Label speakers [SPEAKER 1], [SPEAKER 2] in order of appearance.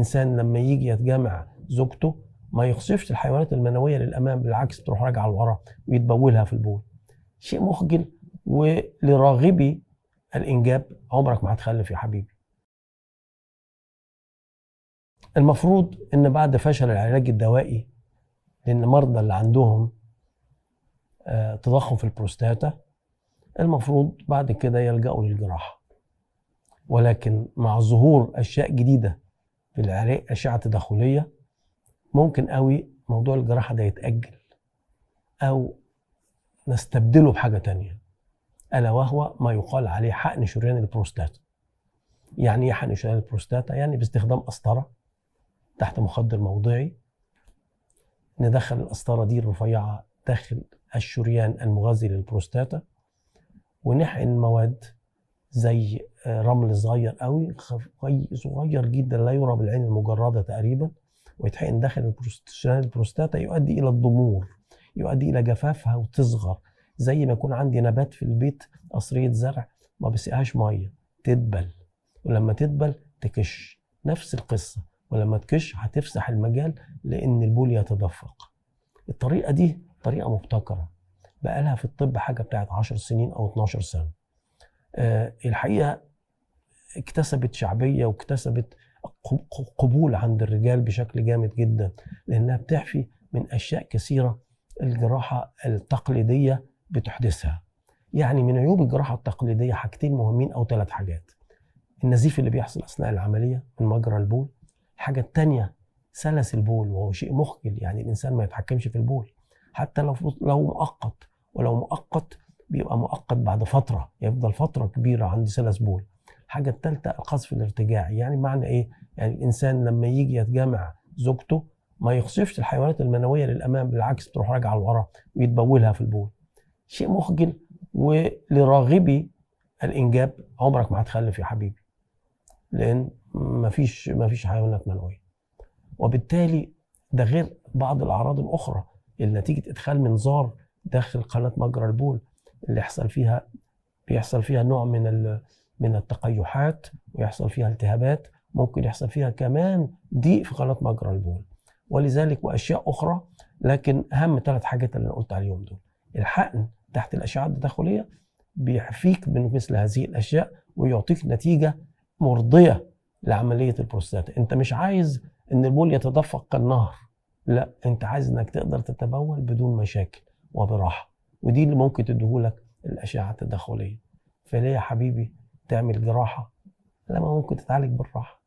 [SPEAKER 1] الإنسان لما يجي يتجمع زوجته ما يخصفش الحيوانات المنوية للأمام، بالعكس بتروح راجعة لورا ويتبولها في البول. شيء مخجل، ولراغبي الإنجاب عمرك ما هتخلف يا حبيبي. المفروض إن بعد فشل العلاج الدوائي لأن المرضى اللي عندهم تضخم في البروستاتا المفروض بعد كده يلجأوا للجراحة، ولكن مع ظهور أشياء جديدة في الأشعة التداخلية ممكن قوي موضوع الجراحة ده يتأجل أو نستبدله بحاجة تانية، ألا وهو ما يقال عليه حقن شريان البروستاتا. يعني إيه حقن شريان البروستاتا؟ يعني باستخدام قسطرة تحت مخدر موضعي، ندخل القسطرة دي الرفيعة داخل الشريان المغذي للبروستاتا، ونحقن مواد زي رمل صغير قوي صغير جدا لا يرى بالعين المجردة تقريبا، ويتحقن داخل شريان البروستاتا يؤدي إلى الضمور، يؤدي إلى جفافها وتصغر، زي ما يكون عندي نبات في البيت قصرية زرع ما بسقهاش مية تدبل، ولما تدبل تكش، نفس القصة، ولما تكش هتفسح المجال لأن البول يتدفق. الطريقة دي طريقة مبتكرة بقالها في الطب حاجة بتاعت 10 سنين أو 12 سنة. الحقيقة اكتسبت شعبية واكتسبت قبول عند الرجال بشكل جامد جدا، لأنها بتحفي من أشياء كثيرة الجراحة التقليدية بتحدثها. يعني من عيوب الجراحة التقليدية حاجتين مهمين أو 3 حاجات: النزيف اللي بيحصل أثناء العملية من مجرى البول، الحاجة التانية سلس البول، وهو شيء مخجل، يعني الإنسان ما يتحكمش في البول حتى لو مؤقت، ولو مؤقت بيبقى مؤقت بعد فترة، يفضل فترة كبيرة عند سلس بول. الحاجة الثالثة القذف الارتجاعي. يعني معنى إيه؟ يعني الإنسان لما يجي يتجمع زوجته ما يخصفش الحيوانات المنوية للأمام، بالعكس بتروح راجعة لورا ويتبولها في البول. شيء مخجل، ولراغبي الإنجاب عمرك ما هتخلف يا حبيبي، لأن مفيش حيوانات منوية. وبالتالي ده غير بعض الأعراض الأخرى اللي نتيجة إدخال منظار داخل قناة مجرى البول اللي بيحصل فيها نوع من التقيحات، ويحصل فيها التهابات، ممكن يحصل فيها كمان ضيق في قناة مجرى البول، ولذلك وأشياء أخرى. لكن أهم 3 حاجات اللي أنا قلت عليهم دول: الحقن تحت الأشعة التداخلية بيحفيك من مثل هذه الأشياء ويعطيك نتيجة مرضية لعملية البروستاتا. أنت مش عايز إن البول يتدفق كالنهر، لا، أنت عايز إنك تقدر تتبول بدون مشاكل وبراحة، ودي اللي ممكن تديهولك الأشعة التداخلية. فليه يا حبيبي تعمل جراحة لما ممكن تتعالج بالراحة؟